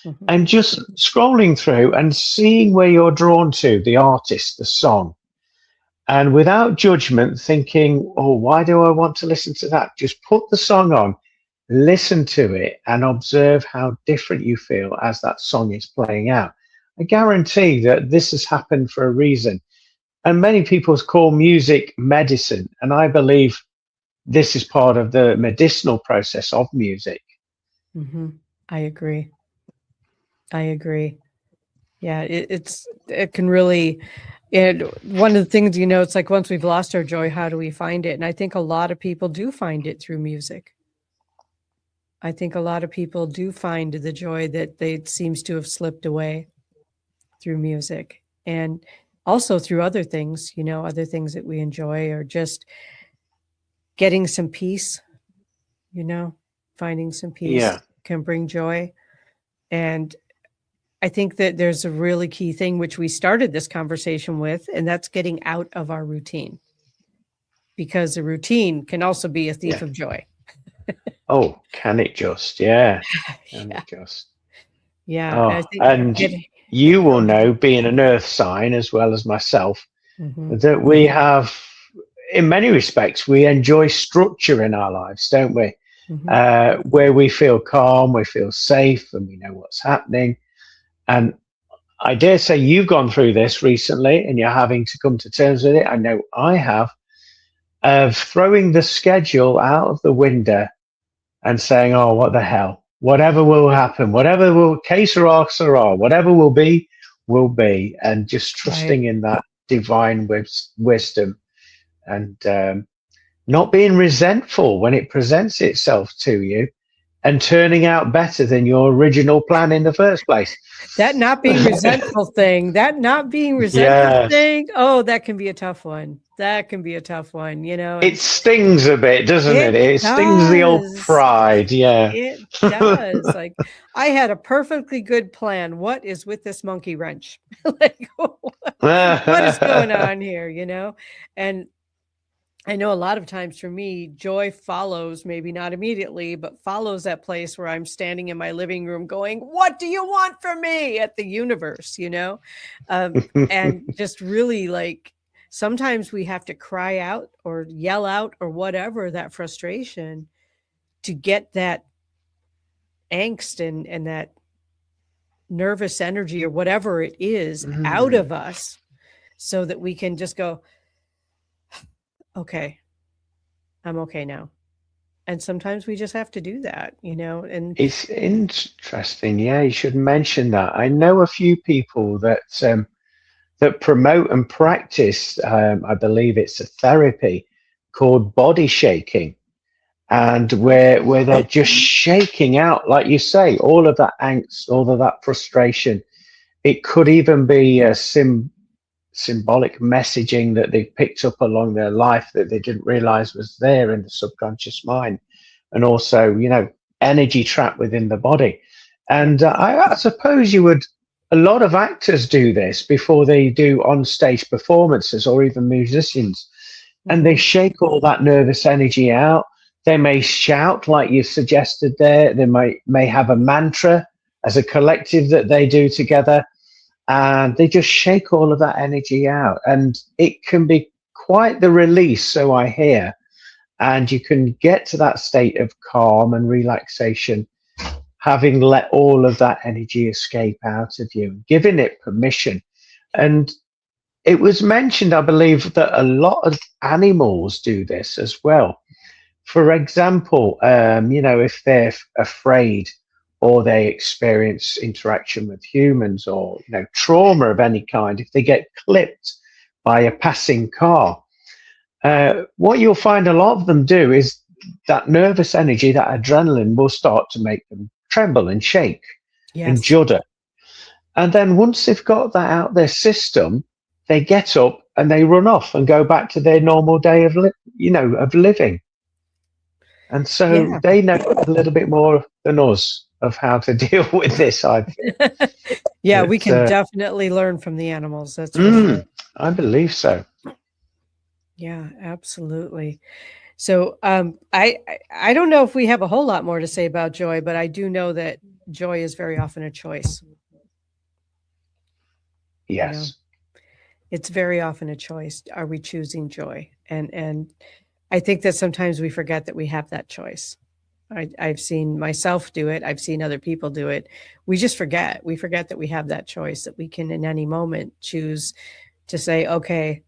Mhm.
and just scrolling through and seeing where you're drawn to, the artist, the song, and without judgment, thinking, oh, why do I want to listen to that? Just put the song on, listen to it, and observe how different you feel as that song is playing out. I guarantee that this has happened for a reason. And many people call music medicine. And I believe this is part of the medicinal process of music.
Mhm. I agree. I agree. Yeah, it can really, and one of the things, it's like once we've lost our joy, how do we find it? And I think a lot of people do find it through music. I think a lot of people do find the joy that they seems to have slipped away through music, and also through other things that we enjoy, or just getting some peace, you know, finding some peace
Yeah.
can bring joy. And I think that there's a really key thing which we started this conversation with, and that's getting out of our routine, because the routine can also be a thief
Yeah.
of joy.
Oh, can it just? Yeah. Can
Yeah.
it just?
Yeah. I
Oh,
think
and
getting,
you
go
will
ahead.
know, being an earth sign as well as myself,
Hmm.
that we have, in many respects, we enjoy structure in our lives, don't we?
Hmm.
Where we feel calm, we feel safe, and we know what's happening. And I dare say you've gone through this recently and you're having to come to terms with it. I know I have, of throwing the schedule out of the window and saying, oh, what the hell? Whatever will happen, whatever will, que sera, whatever will be. And just
Right.
trusting in that divine wisdom, and not being resentful when it presents itself to you, and turning out better than your original plan in the first place.
That not being resentful thing,
Yes.
oh, that can be a tough one. That can be a tough one,
It
and
stings a bit, doesn't
it
it? It stings the old
does.
pride. Yeah.
It does. Like, I had a perfectly good plan. What is with this monkey wrench? Like, what is going on here, And I know a lot of times for me, joy follows, maybe not immediately, but follows that place where I'm standing in my living room going, what do you want from me, at the universe, and just really, like, sometimes we have to cry out or yell out or whatever, that frustration, to get that angst and that nervous energy or whatever it is out
Mm.
of us, so that we can just go, okay, I'm okay now. And sometimes we just have to do that, and
It's interesting. Yeah, you should mention that. I know a few people that promote and practice. I believe it's a therapy called body shaking, and where they're just shaking out, like you say, all of that angst, all of that frustration. It could even be symbolic messaging that they picked up along their life that they didn't realize was there in the subconscious mind, and also, energy trapped within the body.
Yeah.
And I suppose you would, a lot of actors do this before they do on stage performances, or even musicians, and they
Hmm.
shake all that nervous energy out. They may shout, like you suggested there. They may have a mantra as a collective that they do together, and they just shake all of that energy out. And it can be quite the release, so I hear. And you can get to that state of calm and relaxation, having let all of that energy escape out of you, giving it permission. And it was mentioned, I believe, that a lot of animals do this as well. For example, if they're afraid, or they experience interaction with humans, or trauma of any kind, if they get clipped by a passing car, what you'll find a lot of them do is that nervous energy, that adrenaline, will start to make them tremble and shake and
Yes.
judder. And then once they've got that out their system, they get up and they run off and go back to their normal day of living. And so
Yeah.
they know a little bit more than us of how to deal with this, I feel.
Yeah, we
But,
can definitely learn from the animals. That's for sure.
I believe so.
Yeah, absolutely. So I don't know if we have a whole lot more to say about joy, but I do know that joy is very often a choice. You know,
Yes.
it's very often a choice. Are we choosing joy? And I think that sometimes we forget that we have that choice. I've seen myself do it. I've seen other people do it. We just forget. We forget that we have that choice, that we can in any moment choose to say, okay,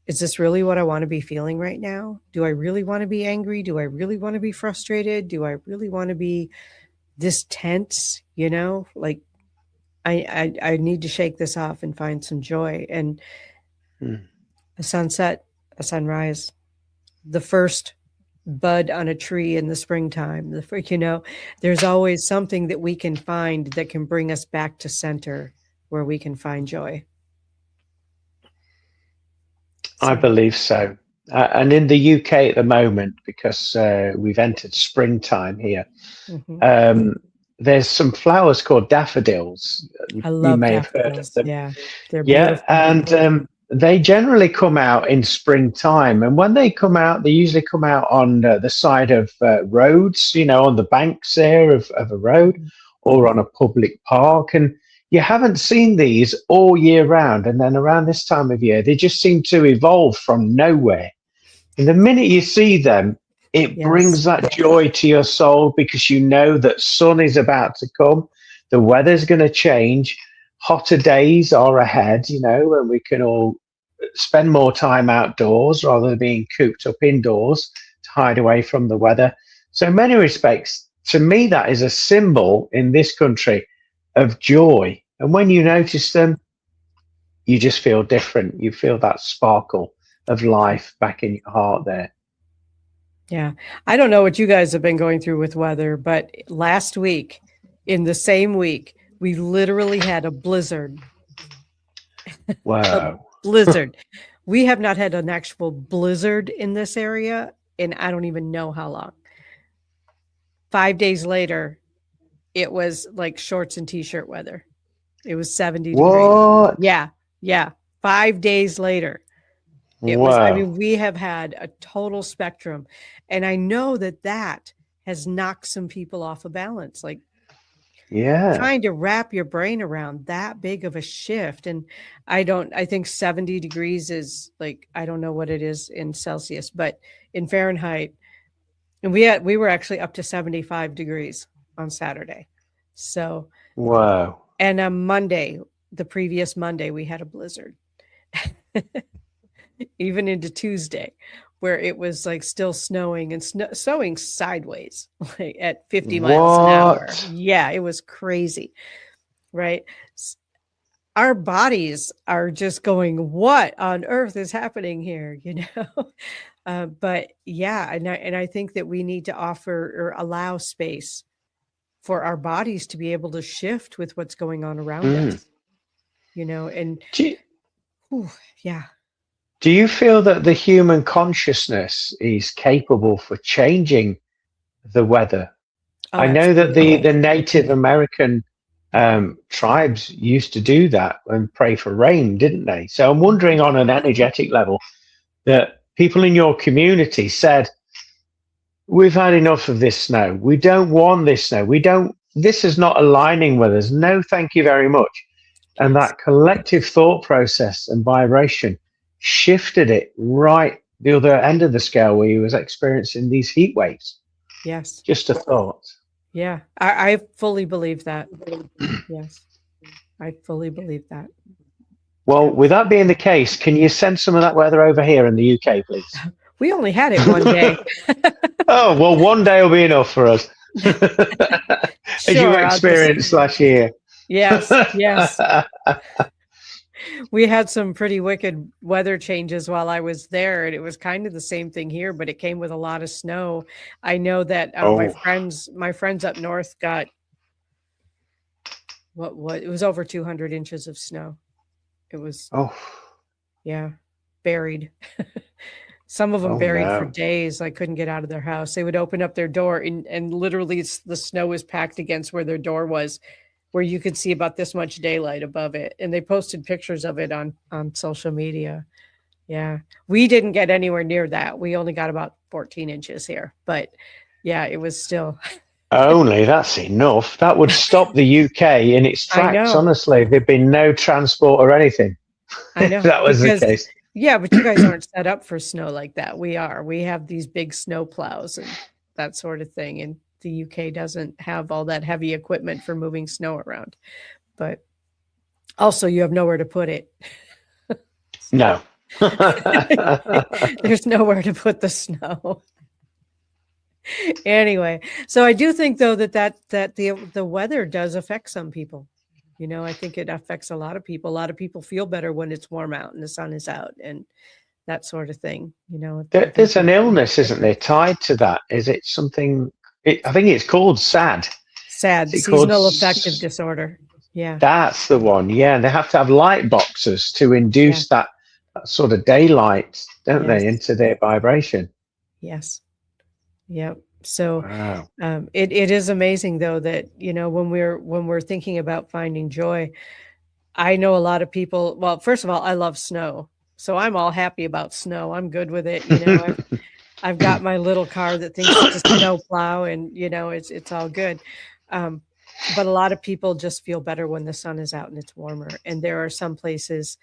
is this really what I want to be feeling right now? Do I really want to be angry? Do I really want to be frustrated? Do I really want to be this tense? Like I need to shake this off and find some joy. And
Mm.
a sunset, a sunrise, the first bud on a tree in the springtime, there's always something that we can find that can bring us back to center where we can find joy.
I
So,
believe so. And in the UK at the moment, because we've entered springtime here,
mhm.
um, there's some flowers called daffodils.
I
You
love
may have heard of
daffodils.
them.
Yeah, they're
Yeah,
beautiful.
and they generally come out in springtime. And when they come out, they usually come out on the side of roads, on the banks there of a road,
Mhm.
or on a public park. And you haven't seen these all year round. And then around this time of year, they just seem to evolve from nowhere. And the minute you see them, it
Yes.
brings that joy to your soul, because you know that sun is about to come, the weather's going to change, hotter days are ahead, and we can all spend more time outdoors rather than being cooped up indoors to hide away from the weather. So, in many respects, to me, that is a symbol in this country of joy. And when you notice them, you just feel different. You feel that sparkle of life back in your heart there.
Yeah. I don't know what you guys have been going through with weather, but last week, in the same week, we literally had a blizzard. A
Wow.
blizzard. We have not had an actual blizzard in this area in I don't even know how long. 5 days later, it was like shorts and t-shirt weather. It was 70 degrees.
What?
Yeah. Yeah. 5 days later. I
Wow.
mean, we have had a total spectrum. And I know that that has knocked some people off of balance. Like
Yeah.
trying to wrap your brain around that big of a shift. And I think 70 degrees is like, I don't know what it is in Celsius, but in Fahrenheit, and we were actually up to 75 degrees on Saturday. So,
Wow.
and on Monday, the previous Monday, we had a blizzard. Even into Tuesday, where it was like still snowing and snowing sideways, like at 50 miles an hour.
What?
Yeah, it was crazy, right? Our bodies are just going, what on earth is happening here? But yeah, and I think that we need to offer or allow space for our bodies to be able to shift with what's going on around
Mm.
us. and
Do you,
whew, yeah.
do you feel that the human consciousness is capable for changing the weather?
Oh,
I know that the
absolutely.
Native American tribes used to do that and pray for rain, didn't they? So I'm wondering on an energetic level that people in your community said, we've had enough of this snow. We don't want this snow. We don't, this is not aligning with us. No, thank you very much. And
Yes.
that collective thought process and vibration shifted it right the other end of the scale where he was experiencing these heat waves.
Yes.
Just a thought.
Yeah. I fully believe that. Yes. I fully believe that.
Well,
Yeah.
with that being the case, can you send some of that weather over here in the UK, please?
We only had it one day.
Oh, well, one day will be enough for us. As you
Sure. I'll just,
experienced last year.
yes. Yes. We had some pretty wicked weather changes while I was there, and it was kind of the same thing here, but it came with a lot of snow. I know that my
Oh,
friends up north got what it was over 200 inches of snow. It was,
oh,
yeah, buried. Some of them
oh
buried for
no.
days. I couldn't get out of their house. They would open up their door, and literally the snow was packed against where their door was, where you could see about this much daylight above it. And they posted pictures of it on social media. Yeah. We didn't get anywhere near that. We only got about 14 inches here. But yeah, it was still,
Only that's enough. That would stop the UK in its
I
tracks,
know.
honestly. There'd be no transport or anything
I
if
know.
that was the
Because,
case.
yeah, but you guys aren't set up for snow like that. We are. We have these big snow plows and that sort of thing. And the UK doesn't have all that heavy equipment for moving snow around. But also, you have nowhere to put it.
No.
There's nowhere to put the snow. Anyway, so I do think though that the weather does affect some people. I think it affects a lot of people. A lot of people feel better when it's warm out and the sun is out and that sort of thing. I think
There's an
people are
illness, isn't there,
different.
tied to that? Is it something? I think it's called SAD. Is
Sad
it called?
seasonal affective disorder. Yeah.
That's the one. Yeah, and they have to have light boxes to
Yeah.
induce that sort of daylight, don't
Yes.
they, into their vibration?
Yes. Yep. So
Wow.
it is amazing though that when we're thinking about finding joy, I know a lot of people. Well, first of all, I love snow, so I'm all happy about snow. I'm good with it. I've got my little car that thinks it's a snow plow, and it's all good. Um, but a lot of people just feel better when the sun is out and it's warmer. And there are some places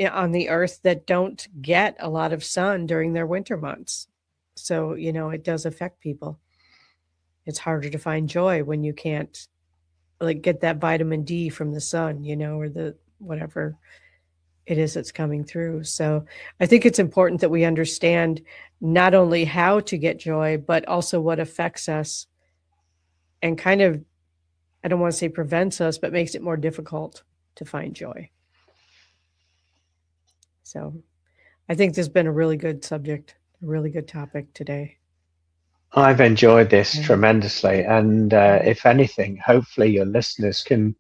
on the earth that don't get a lot of sun during their winter months. So, it does affect people. It's harder to find joy when you can't like get that vitamin D from the sun, or the whatever it is that's coming through. So I think it's important that we understand not only how to get joy, but also what affects us and kind of, I don't want to say prevents us, but makes it more difficult to find joy. So I think this has been a really good subject, a really good topic today.
I've enjoyed this
Yeah.
tremendously, and
Yeah.
if anything, hopefully your listeners can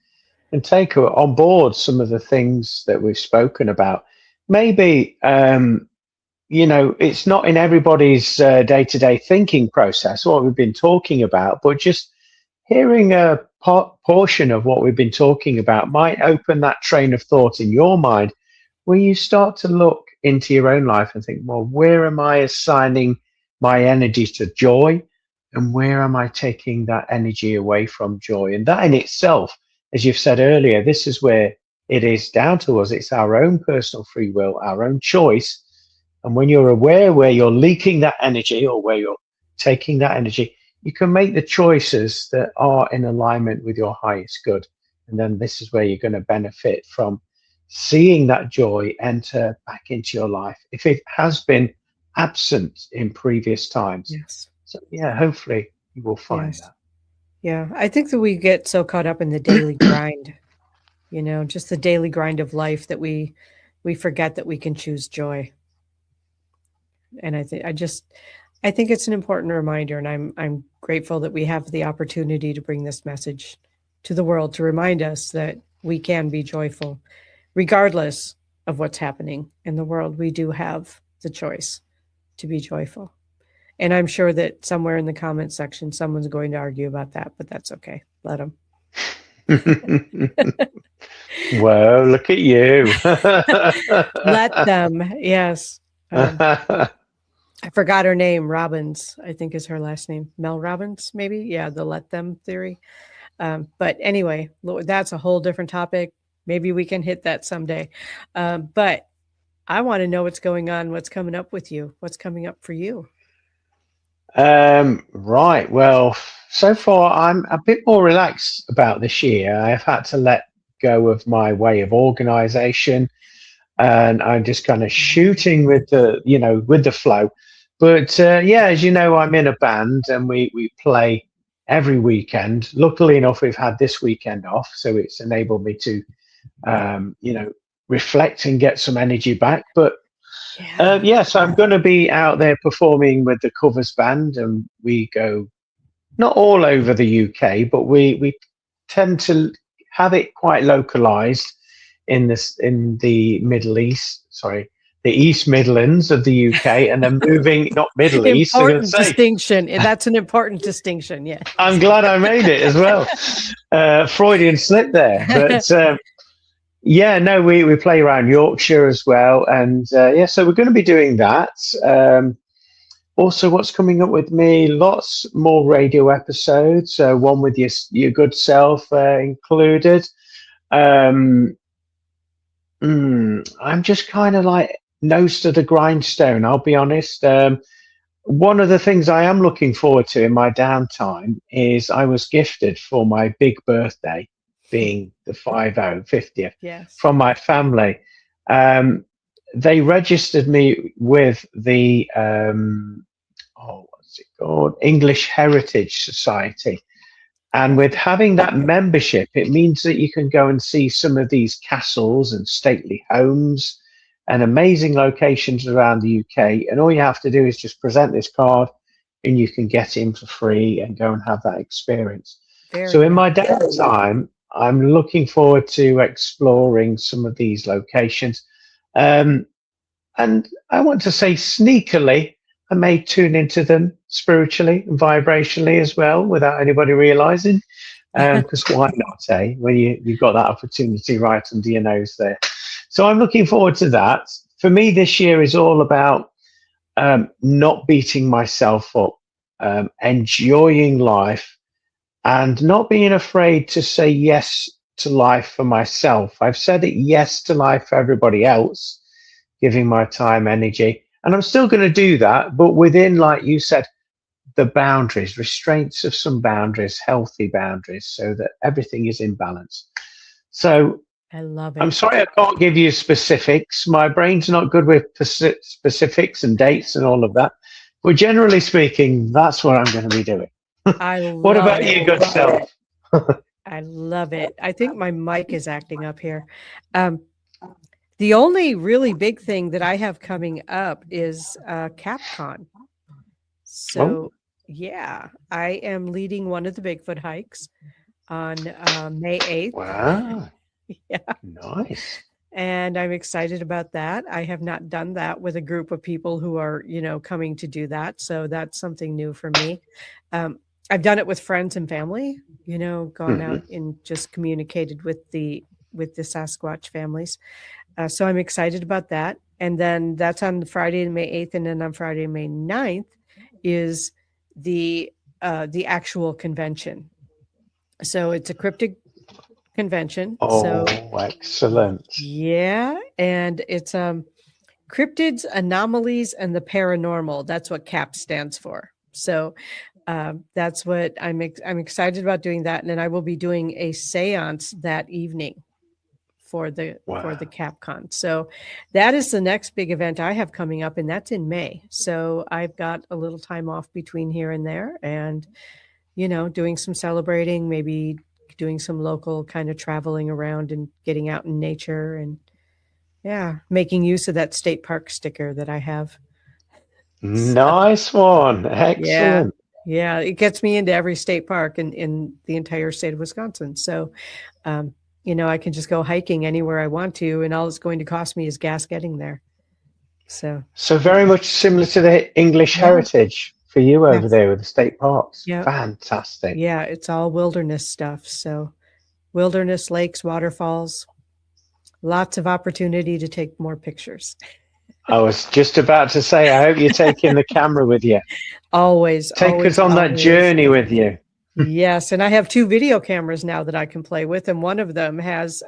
take on board some of the things that we've spoken about. Maybe it's not in everybody's day-to-day thinking process what we've been talking about, but just hearing a portion of what we've been talking about might open that train of thought in your mind where you start to look into your own life and think, well, where am I assigning my energy to joy? And where am I taking that energy away from joy? And that in itself, as you've said earlier, this is where it is down to us. It's our own personal free will, our own choice. And when you're aware where you're leaking that energy or where you're taking that energy, you can make the choices that are in alignment with your highest good. And then this is where you're going to benefit from seeing that joy enter back into your life if it has been absent in previous times.
Yes.
So, yeah, hopefully you will find
Yes.
that.
Yeah. I think that we get so caught up in the daily grind, just the daily grind of life that we forget that we can choose joy. And I think it's an important reminder, and I'm grateful that we have the opportunity to bring this message to the world to remind us that we can be joyful regardless of what's happening in the world, we do have the choice to be joyful. And I'm sure that somewhere in the comments section, someone's going to argue about that, but that's okay. Let them.
Whoa, look at you.
Let them. Yes. I forgot her name. Robbins, I think is her last name. Mel Robbins, maybe. Yeah, the let them theory. But anyway, that's a whole different topic. Maybe we can hit that someday. But I want to know what's going on, what's coming up with you, what's coming up for you.
Right. Well, so far I'm a bit more relaxed about this year. I've had to let go of my way of organization, and I'm just kind of shooting with with the flow. But yeah, as you know, I'm in a band and we play every weekend. Luckily enough, we've had this weekend off, so it's enabled me to reflect and get some energy back. But yes, I'm going to be out there performing with the covers band, and we go not all over the UK, but we tend to have it quite localized in the Middle East. Sorry, the East Midlands of the UK, and then moving not Middle East.
Important distinction. That's an important distinction. Yeah,
I'm glad I made it as well. Freudian slip there, but. Yeah, no, we play around Yorkshire as well, and yeah, so we're going to be doing that. Also, what's coming up with me? Lots more radio episodes. One with your good self included. I'm just kind of like nose to the grindstone. I'll be honest. One of the things I am looking forward to in my downtime is I was gifted for my big birthday, being the 50th,
yes,
from my family. They registered me with the what's it called? English Heritage Society. And with having that membership, it means that you can go and see some of these castles and stately homes and amazing locations around the UK. And all you have to do is just present this card and you can get in for free and go and have that experience. So in my downtime, I'm looking forward to exploring some of these locations. And I want to say sneakily, I may tune into them spiritually and vibrationally as well without anybody realizing. Because why not, eh? When you've got that opportunity right under your nose there. So I'm looking forward to that. For me, this year is all about not beating myself up, enjoying life, and not being afraid to say yes to life for myself. I've said it yes to life for everybody else, giving my time, energy, and I'm still going to do that, but within, like you said, the boundaries, restraints of some boundaries, healthy boundaries, so that everything is in balance. So
I love it.
I'm sorry I can't give you specifics. My brain's not good with specifics and dates and all of that. But generally speaking, that's what I'm going to be doing. What about you, good self?
I love it. I think my mic is acting up here. The only really big thing that I have coming up is CapCon. So, yeah, I am leading one of the Bigfoot hikes on May 8th.
Wow.
Yeah.
Nice.
And I'm excited about that. I have not done that with a group of people who are, coming to do that. So that's something new for me. I've done it with friends and family, gone out and just communicated with the Sasquatch families. So I'm excited about that. And then that's on Friday, May 8th. And then on Friday, May 9th is the actual convention. So it's a cryptid convention.
Oh, excellent.
Yeah. And it's cryptids, anomalies, and the paranormal. That's what CAP stands for. So that's what I'm excited about doing that. And then I will be doing a seance that evening for the CapCon. So that is the next big event I have coming up, and that's in May. So I've got a little time off between here and there, and doing some celebrating, maybe doing some local kind of traveling around and getting out in nature, and making use of that state park sticker that I have.
Nice one. Excellent.
Yeah, it gets me into every state park in the entire state of Wisconsin. So I can just go hiking anywhere I want to, and all it's going to cost me is gas getting there. So,
So very much similar to the English
yeah,
heritage for you over
yes,
there with the state parks.
yeah,
Fantastic.
yeah, it's all wilderness stuff. So, wilderness, lakes, waterfalls, lots of opportunity to take more pictures.
I was just about to say, I hope you're taking the camera with you.
Always,
Take us
always,
on that
always.
journey with you.
Yes, and I have 2 video cameras now that I can play with, and one of them has,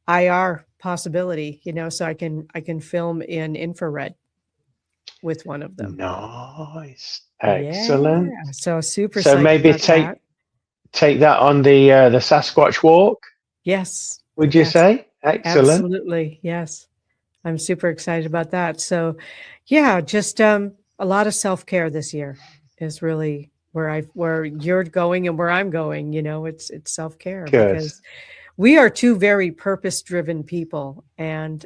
IR possibility, so I can film in infrared with one of them.
Nice.
Yeah,
Excellent.
so super
So
psyched
maybe
about that.
take that on the Sasquatch walk,
Yes,
would you
yes,
say? Excellent.
absolutely, yes. I'm super excited about that. So, yeah, just, a lot of self-care this year is really where you're going and where I'm going, it's self-care
Good.
because we are 2 very purpose-driven people, and,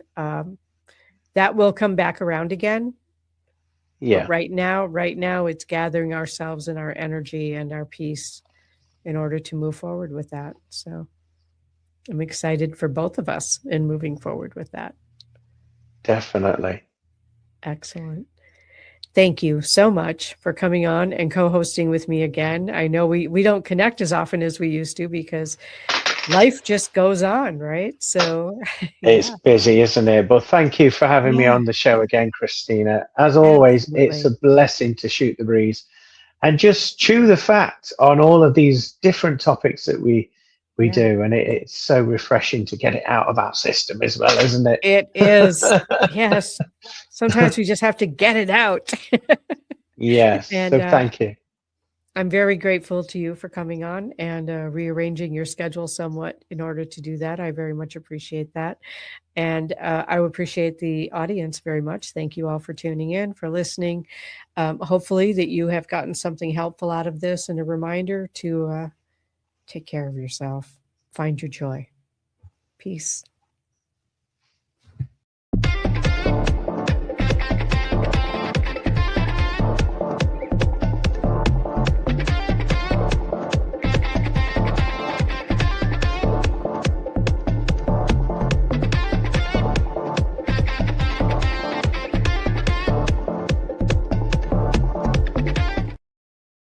that will come back around again. But
Yeah,
right now, it's gathering ourselves and our energy and our peace in order to move forward with that. So I'm excited for both of us in moving forward with that.
definitely.
Excellent. Thank you so much for coming on and co-hosting with me again. I know we don't connect as often as we used to because life just goes on, right? So,
It's
yeah,
busy, isn't it? But thank you for having me
yeah,
on the show again, Christina. As always, it's a
absolutely.
blessing to shoot the breeze and just chew the fat on all of these different topics that we
Yeah,
do. And it's so refreshing to get it out of our system as well, isn't it?
it is. Yes. Sometimes we just have to get it out.
Yes.
And
So thank you.
I'm very grateful to you for coming on and rearranging your schedule somewhat in order to do that. I very much appreciate that. And I would appreciate the audience very much. Thank you all for tuning in, for listening. Hopefully, that you have gotten something helpful out of this and a reminder to take care of yourself, find your joy. Peace.